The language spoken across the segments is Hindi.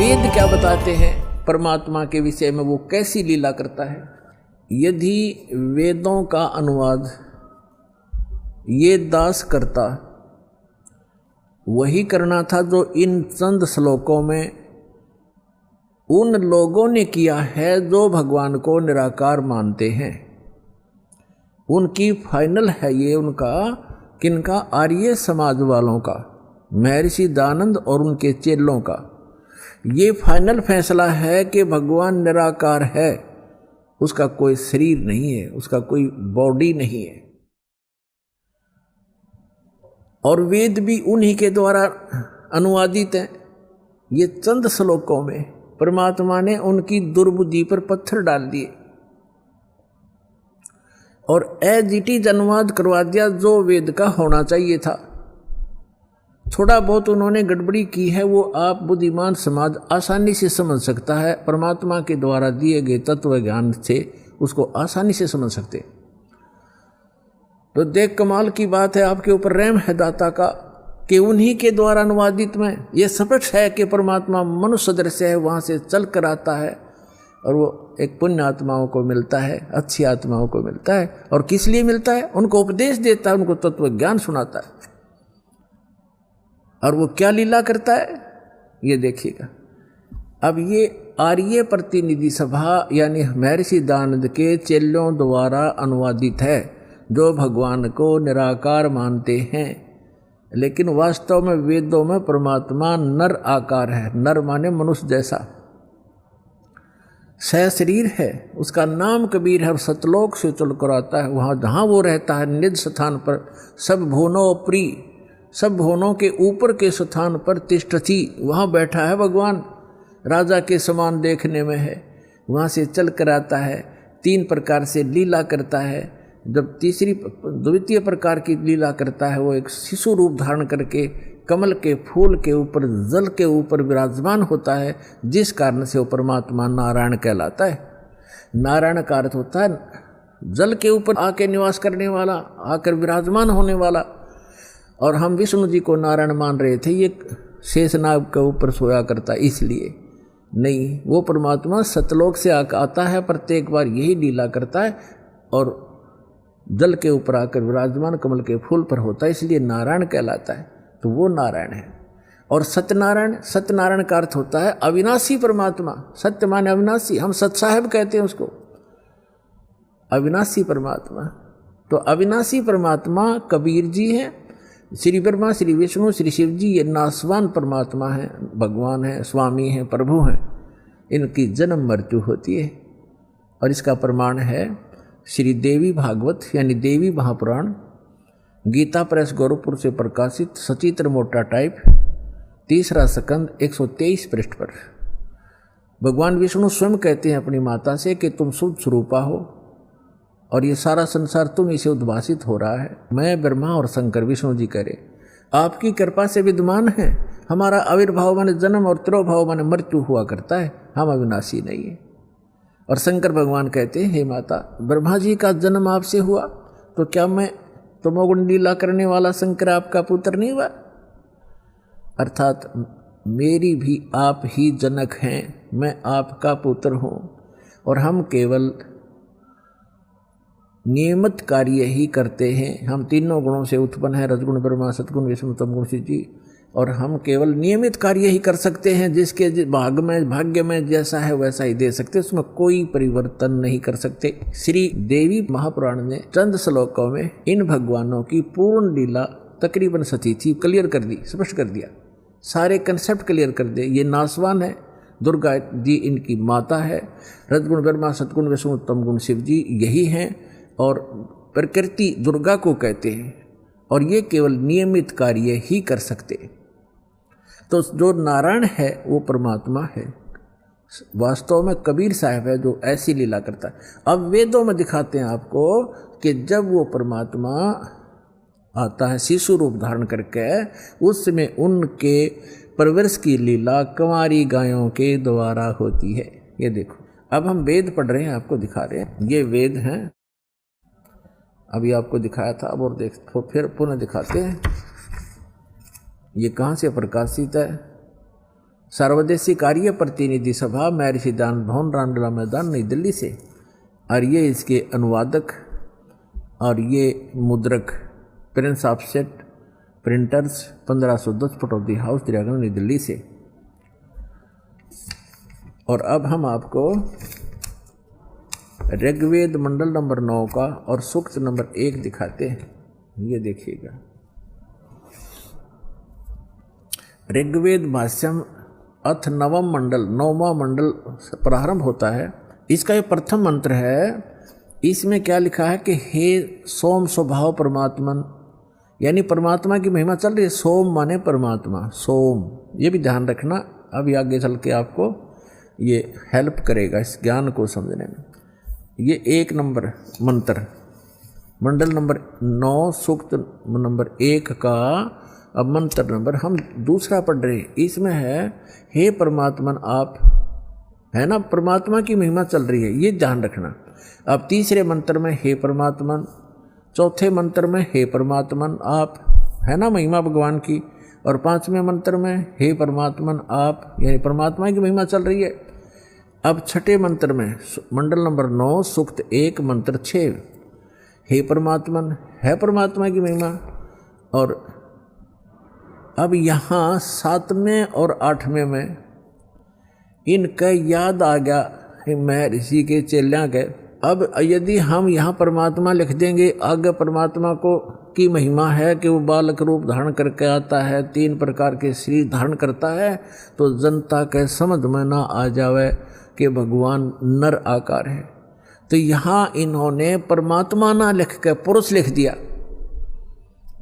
वेद क्या बताते हैं परमात्मा के विषय में, वो कैसी लीला करता है। यदि वेदों का अनुवाद ये दास करता, वही करना था जो इन चंद श्लोकों में उन लोगों ने किया है जो भगवान को निराकार मानते हैं। उनकी फाइनल है ये, उनका किनका, आर्य समाज वालों का, महर्षि दयानंद और उनके चेलों का ये फाइनल फैसला है कि भगवान निराकार है, उसका कोई शरीर नहीं है, उसका कोई बॉडी नहीं है। और वेद भी उन्हीं के द्वारा अनुवादित हैं। ये चंद श्लोकों में परमात्मा ने उनकी दुर्बुद्धि पर पत्थर डाल दिए और एज इट इज अनुवाद करवा दिया जो वेद का होना चाहिए था। थोड़ा बहुत उन्होंने गड़बड़ी की है, वो आप बुद्धिमान समाज आसानी से समझ सकता है। परमात्मा के द्वारा दिए गए तत्व ज्ञान से उसको आसानी से समझ सकते। तो देख कमाल की बात है, आपके ऊपर रहम है दाता का कि उन्हीं के द्वारा अनुवादित में ये स्पष्ट है कि परमात्मा मनुष्य सदृश है, वहाँ से चल कर आता है और वो एक पुण्य आत्माओं को मिलता है, अच्छी आत्माओं को मिलता है। और किस लिए मिलता है? उनको उपदेश देता है, उनको तत्व ज्ञान सुनाता है। और वो क्या लीला करता है ये देखिएगा। अब ये आर्य प्रतिनिधि सभा यानी महर्षि दयानंद के चेलों द्वारा अनुवादित है, जो भगवान को निराकार मानते हैं। लेकिन वास्तव में वेदों में परमात्मा नर आकार है। नर माने मनुष्य जैसा, सहशरीर है, उसका नाम कबीर है और सतलोक से चल कर आता है। वहाँ जहाँ वो रहता है निज स्थान पर, सब भुवनों प्रिय, सब भुवनों के ऊपर के स्थान पर तिष्ठति, वहाँ बैठा है भगवान, राजा के समान देखने में है। वहाँ से चल कर आता है, 3 प्रकार से लीला करता है। जब द्वितीय प्रकार की लीला करता है, वो एक शिशु रूप धारण करके कमल के फूल के ऊपर, जल के ऊपर विराजमान होता है, जिस कारण से वो परमात्मा नारायण कहलाता है। नारायण का अर्थ होता है जल के ऊपर आके निवास करने वाला, आकर विराजमान होने वाला। और हम विष्णु जी को नारायण मान रहे थे, ये शेषनाग के ऊपर सोया करता, इसलिए नहीं, वो परमात्मा सतलोक से आता है, प्रत्येक बार यही लीला करता है और जल के ऊपर आकर विराजमान कमल के फूल पर होता है, इसलिए नारायण कहलाता है। तो वो नारायण है। और सत्यनारायण, सत्यनारायण का अर्थ होता है अविनाशी परमात्मा। सत्य माने अविनाशी, हम सत साहेब कहते हैं उसको, अविनाशी परमात्मा। तो अविनाशी परमात्मा कबीर जी हैं, श्री ब्रह्मा, श्री विष्णु, श्री शिव जी, ये नासवान परमात्मा हैं, भगवान हैं, स्वामी हैं, प्रभु हैं। इनकी जन्म मृत्यु होती है। और इसका प्रमाण है श्री देवी भागवत यानी देवी महापुराण, गीता प्रेस गोरखपुर से प्रकाशित, सचित्र मोटा टाइप, 3रा स्कंद 123 पृष्ठ पर। भगवान विष्णु स्वयं कहते हैं अपनी माता से कि तुम शुद्ध स्वरूपा हो और ये सारा संसार तुम इसे उद्भासित हो रहा है। मैं ब्रह्मा और शंकर, विष्णु जी कह रहे, आपकी कृपा से विद्यमान है। हमारा आविर्भाव माने जन्म और तिरोभाव माने मृत्यु हुआ करता है, हम अविनाशी नहीं है। और शंकर भगवान कहते हैं, हे माता, ब्रह्मा जी का जन्म आपसे हुआ, तो क्या मैं तमोगुण लीला करने वाला शंकर आपका पुत्र नहीं हुआ? अर्थात मेरी भी आप ही जनक हैं, मैं आपका पुत्र हूँ और हम केवल नियमित कार्य ही करते हैं। हम तीनों गुणों से उत्पन्न हैं, रजगुण ब्रह्मा, सतगुण विष्णु, तमगुण शिव जी, और हम केवल नियमित कार्य ही कर सकते हैं। जिसके भाग्य में जैसा है वैसा ही दे सकते, उसमें कोई परिवर्तन नहीं कर सकते। श्री देवी महापुराण ने चंद श्लोकों में इन भगवानों की पूर्ण लीला तकरीबन सती थी क्लियर कर दी, स्पष्ट कर दिया, सारे कंसेप्ट क्लियर कर दिए। ये नासवान है, दुर्गा जी इनकी माता है, रजगुण ब्रह्मा, सतगुण विष्णु, तमगुण शिव जी यही हैं, और प्रकृति दुर्गा को कहते हैं, और ये केवल नियमित कार्य ही कर सकते। तो जो नारायण है वो परमात्मा है, वास्तव में कबीर साहब है जो ऐसी लीला करता है। अब वेदों में दिखाते हैं आपको कि जब वो परमात्मा आता है शिशु रूप धारण करके, उसमें उनके परवरिश की लीला कुंवारी गायों के द्वारा होती है। ये देखो, अब हम वेद पढ़ रहे हैं, आपको दिखा रहे हैं, ये वेद हैं। अभी आपको दिखाया था, अब और देखो, फिर पुनः दिखाते हैं। ये कहाँ से प्रकाशित है? सर्वदेशी कार्य प्रतिनिधि सभा, महर्षि दान भवन, रामलीला मैदान, नई दिल्ली से। और ये इसके अनुवादक और ये मुद्रक Prince offset printers 1510 Pataudi house, Daryaganj, नई दिल्ली से। और अब हम आपको ऋग्वेद मंडल नंबर 9 का और सूक्त नंबर 1 दिखाते हैं। ये देखिएगा, ऋग्वेद भाष्यम अथ नवम मंडल, 9वां मंडल प्रारंभ होता है। इसका ये प्रथम मंत्र है। इसमें क्या लिखा है कि हे सोम स्वभाव परमात्मन, यानी परमात्मा की महिमा चल रही है। सोम माने परमात्मा, सोम, ये भी ध्यान रखना, अभी आगे चल के आपको ये हेल्प करेगा इस ज्ञान को समझने में। ये 1 नंबर मंत्र, मंडल नंबर 9 सूक्त नंबर 1 का अब मंत्र नंबर हम दूसरा पढ़ रहे हैं। इसमें है हे परमात्मन आप, है ना, परमात्मा की महिमा चल रही है, ये ध्यान रखना। अब तीसरे मंत्र में हे परमात्मन, चौथे मंत्र में हे परमात्मन आप, है ना, महिमा भगवान की। और 5वें मंत्र में हे परमात्मन आप, यानी परमात्मा की महिमा चल रही है। अब छठे मंत्र में मंडल नंबर 9 सूक्त 1 मंत्र 6, हे परमात्मन, है परमात्मा की महिमा। और अब यहाँ 7वें और 8वें में इनका याद आ गया महर्षि के चेलियाँ के। अब यदि हम यहाँ परमात्मा लिख देंगे, आगे परमात्मा को की महिमा है कि वो बालक रूप धारण करके आता है, 3 प्रकार के शरीर धारण करता है, तो जनता के समझ में ना आ जावे कि भगवान नर आकार है। तो यहाँ इन्होंने परमात्मा ना लिख के पुरुष लिख दिया।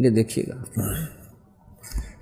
ये देखिएगा,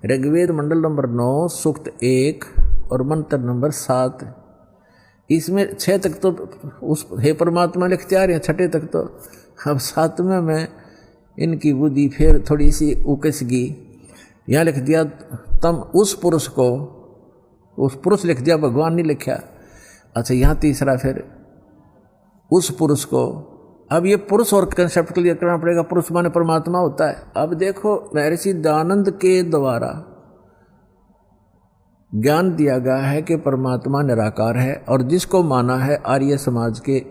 ऋग्वेद मंडल नंबर 9 सूक्त 1 और मंत्र नंबर 7, इसमें 6 तक तो उस हे परमात्मा लिखते आ रहे हैं, 6ठे तक तो। अब 7वें में इनकी बुद्धि फिर थोड़ी सी उकस गई, यहाँ लिख दिया तम उस पुरुष को, उस पुरुष लिख दिया, भगवान नहीं लिखा। अच्छा, यहाँ तीसरा फिर उस पुरुष को। अब ये पुरुष और कंसेप्ट क्लियर करना पड़ेगा, पुरुष माने परमात्मा होता है। अब देखो महर्षि दयानंद के द्वारा ज्ञान दिया गया है कि परमात्मा निराकार है, और जिसको माना है आर्य समाज के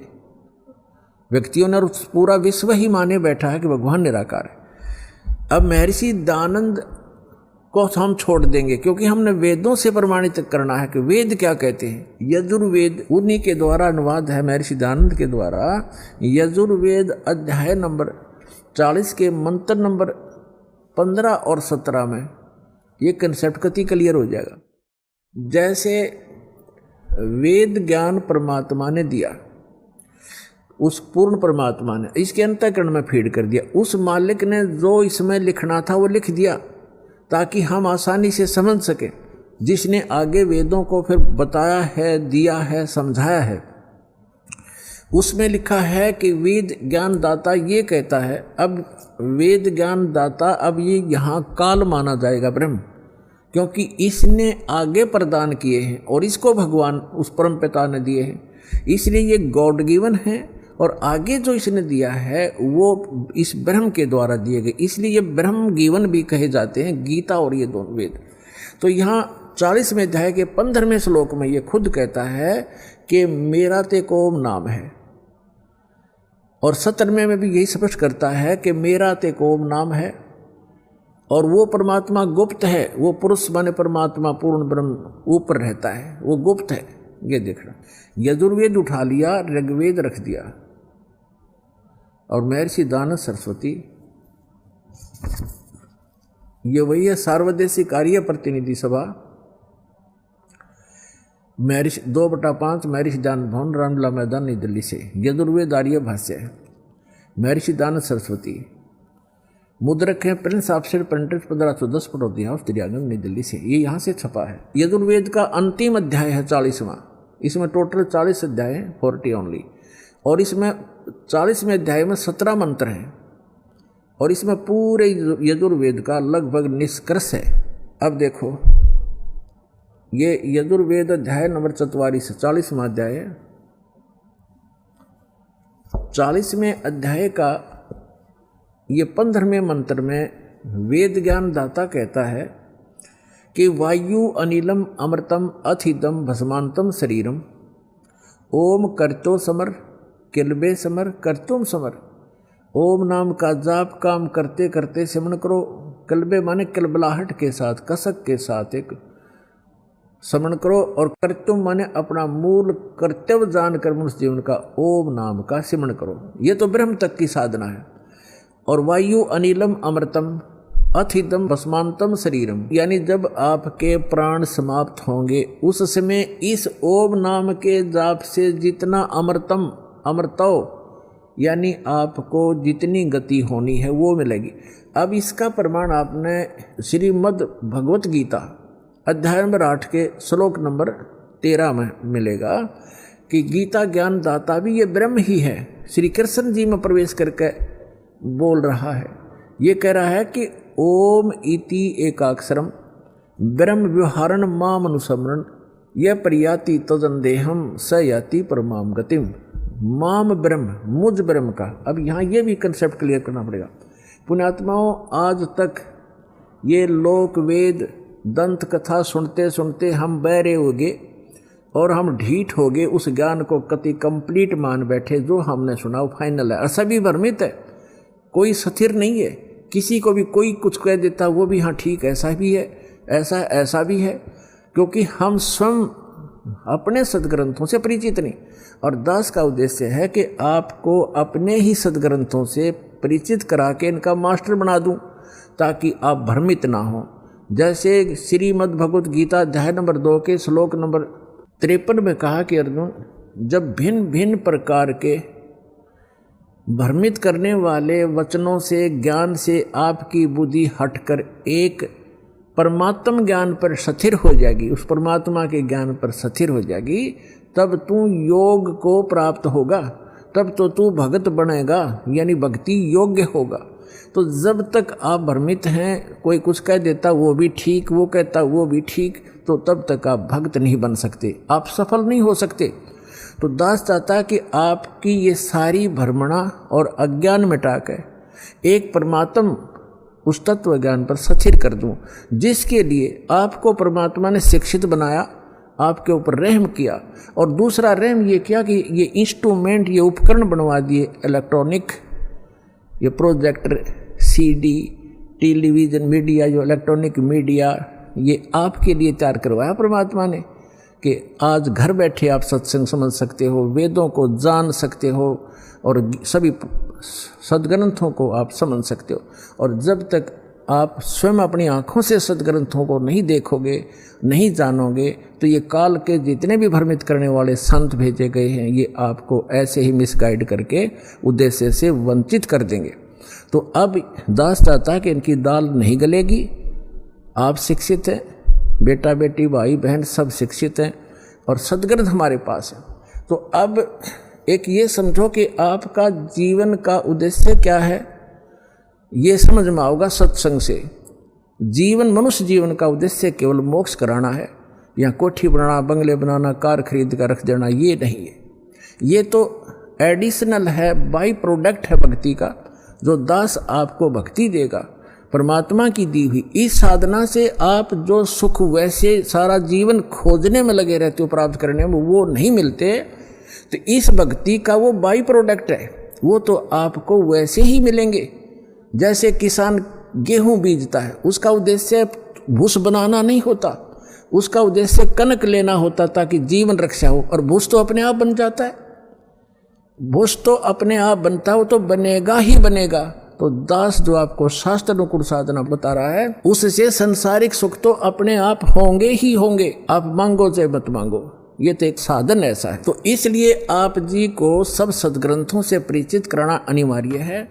व्यक्तियों ने, और पूरा विश्व ही माने बैठा है कि भगवान निराकार है। अब महर्षि दयानंद को हम छोड़ देंगे, क्योंकि हमने वेदों से प्रमाणित करना है कि वेद क्या कहते हैं। यजुर्वेद उन्हीं के द्वारा अनुवाद है, महर्षि दयानंद के द्वारा। यजुर्वेद अध्याय नंबर 40 के मंत्र नंबर 15 और 17 में ये कंसेप्ट कति क्लियर हो जाएगा। जैसे वेद ज्ञान परमात्मा ने दिया, उस पूर्ण परमात्मा ने इसके अंतःकरण में फीड कर दिया। उस मालिक ने जो इसमें लिखना था वो लिख दिया, ताकि हम आसानी से समझ सकें। जिसने आगे वेदों को फिर बताया है, दिया है, समझाया है, उसमें लिखा है कि वेद ज्ञान दाता ये कहता है। अब वेद ज्ञान दाता, अब ये यहाँ काल माना जाएगा ब्रह्म, क्योंकि इसने आगे प्रदान किए हैं और इसको भगवान उस परम पिता ने दिए हैं, इसलिए ये गॉड गिवन है। और आगे जो इसने दिया है वो इस ब्रह्म के द्वारा दिए गए, इसलिए ये ब्रह्म गिवन भी कहे जाते हैं, गीता और ये दोनों वेद। तो यहाँ 40वें अध्याय के 15वें श्लोक में ये खुद कहता है कि मेरा ते कोम नाम है, और 17वें में भी यही स्पष्ट करता है कि मेरा ते कोम नाम है। और वो परमात्मा गुप्त है, वो पुरुष माने परमात्मा पूर्ण ब्रह्म ऊपर रहता है, वो गुप्त है। ये देखना, यजुर्वेद उठा लिया, ऋग्वेद रख दिया, और महर्षि दयानंद सरस्वती ये वही है। सार्वदेशी कार्य प्रतिनिधि सभा, महर्षि 2/5 महर्षि दयानंद भवन, रामलीला मैदान, नई दिल्ली से। यजुर्वेद आर्य भाष्य है, महर्षि दयानंद सरस्वती। मुद्रक है Prince offset printers 1510 Pataudi house, Daryaganj, नई दिल्ली से। ये यहाँ से छपा है। यजुर्वेद का अंतिम अध्याय है 40वां। इसमें टोटल 40 अध्याय हैं, 40 ओनली। और इसमें 40वें अध्याय में 17 मंत्र हैं, और इसमें पूरे यजुर्वेद का लगभग निष्कर्ष है। अब देखो, ये यजुर्वेद अध्याय नंबर 44 40वां अध्याय है। 40वें अध्याय का ये 15वें मंत्र में वेद ज्ञान दाता कहता है कि वायु अनिलम अमृतम अथिदम भस्मांतम शरीरम ओम करतो समर किलबे समर करतुम समर। ओम नाम का जाप काम करते करते सिमरण करो। कलबे माने कलबलाहट के साथ, कसक के साथ एक स्मरण करो। और कर्तुम माने अपना मूल कर्तव्य जानकर मनुष्य जीवन का ओम नाम का सिमरण करो। ये तो ब्रह्म तक की साधना है। और वायु अनिलम अमृतम अथिदम भस्मांतम शरीरम, यानी जब आपके प्राण समाप्त होंगे उस समय इस ओम नाम के जाप से जितना अमृतम अमृतव यानी आपको जितनी गति होनी है वो मिलेगी। अब इसका प्रमाण आपने श्रीमद् भगवत गीता अध्याय नंबर 8 के श्लोक नंबर 13 में मिलेगा कि गीता ज्ञान दाता भी ये ब्रह्म ही है। श्री कृष्ण जी में प्रवेश करके बोल रहा है, ये कह रहा है कि ओम इति एकाक्षरम ब्रह्म व्यवहारण माम अनुसमरण यह प्रयाति तदन्देहम स याति परमाम गतिम। माम ब्रह्म, मुझ ब्रह्म का। अब यहाँ ये भी कंसेप्ट क्लियर करना पड़ेगा। पुण्यात्माओं, आज तक ये लोक वेद दंत कथा सुनते सुनते हम बहरे हो गए और हम ढीठ हो गए, उस ज्ञान को कति कंप्लीट मान बैठे जो हमने सुना वो फाइनल है। और सभी भ्रमित है, कोई स्थिर नहीं है। किसी को भी कोई कुछ कह देता वो भी हाँ ठीक ऐसा भी है, ऐसा भी है, क्योंकि हम स्वयं अपने सदग्रंथों से परिचित नहीं। और दास का उद्देश्य है कि आपको अपने ही सदग्रंथों से परिचित करा के इनका मास्टर बना दूं ताकि आप भ्रमित ना हो। जैसे श्रीमद् भगवत गीता अध्याय नंबर 2 के श्लोक नंबर 53 में कहा कि अर्जुन, जब भिन्न भिन्न प्रकार के भ्रमित करने वाले वचनों से ज्ञान से आपकी बुद्धि हटकर एक परमात्म ज्ञान पर स्थिर हो जाएगी, उस परमात्मा के ज्ञान पर स्थिर हो जाएगी, तब तू योग को प्राप्त होगा, तब तो तू भगत बनेगा, यानी भक्ति योग्य होगा। तो जब तक आप भ्रमित हैं, कोई कुछ कह देता वो भी ठीक, वो कहता वो भी ठीक, तो तब तक आप भक्त नहीं बन सकते, आप सफल नहीं हो सकते। तो दास चाहता कि आपकी ये सारी भ्रमणा और अज्ञान मिटाकर एक परमात्म उस तत्व ज्ञान पर स्थिर कर दूं, जिसके लिए आपको परमात्मा ने शिक्षित बनाया, आपके ऊपर रहम किया। और दूसरा रहम ये किया कि ये इंस्ट्रूमेंट, ये उपकरण बनवा दिए इलेक्ट्रॉनिक, ये प्रोजेक्टर, सीडी, टेलीविज़न मीडिया, जो इलेक्ट्रॉनिक मीडिया, ये आपके लिए तैयार करवाया परमात्मा ने कि आज घर बैठे आप सत्संग समझ सकते हो, वेदों को जान सकते हो और सभी सदग्रंथों को आप समझ सकते हो। और जब तक आप स्वयं अपनी आँखों से सदग्रंथों को नहीं देखोगे, नहीं जानोगे, तो ये काल के जितने भी भ्रमित करने वाले संत भेजे गए हैं, ये आपको ऐसे ही मिसगाइड करके उद्देश्य से वंचित कर देंगे। तो अब दास चाहता कि इनकी दाल नहीं गलेगी। आप शिक्षित हैं, बेटा बेटी भाई बहन सब शिक्षित हैं और सदग्रंथ हमारे पास है। तो अब एक ये समझो कि आपका जीवन का उद्देश्य क्या है, ये समझ में आओगा सत्संग से। जीवन, मनुष्य जीवन का उद्देश्य केवल मोक्ष कराना है, या कोठी बनाना, बंगले बनाना, कार खरीद कर रख देना, ये नहीं है। ये तो एडिशनल है, बाई प्रोडक्ट है भक्ति का, जो दास आपको भक्ति देगा परमात्मा की दी हुई। इस साधना से आप जो सुख वैसे सारा जीवन खोजने में लगे रहते हो, प्राप्त करने में, वो नहीं मिलते। तो इस भक्ति का वो बाई प्रोडक्ट है, वो तो आपको वैसे ही मिलेंगे। जैसे किसान गेहूं बीजता है, उसका उद्देश्य भूस बनाना नहीं होता, उसका उद्देश्य कनक लेना होता ताकि जीवन रक्षा हो, और भूस तो अपने आप बन जाता है। भूस तो अपने आप बनता हो तो बनेगा ही बनेगा। तो दास जो आपको शास्त्र अनुकूल साधना बता रहा है, उससे संसारिक सुख तो अपने आप होंगे ही होंगे, आप मांगो चाहे मत मांगो, ये तो एक साधन ऐसा है। तो इसलिए आप जी को सब सदग्रंथों से परिचित कराना अनिवार्य है।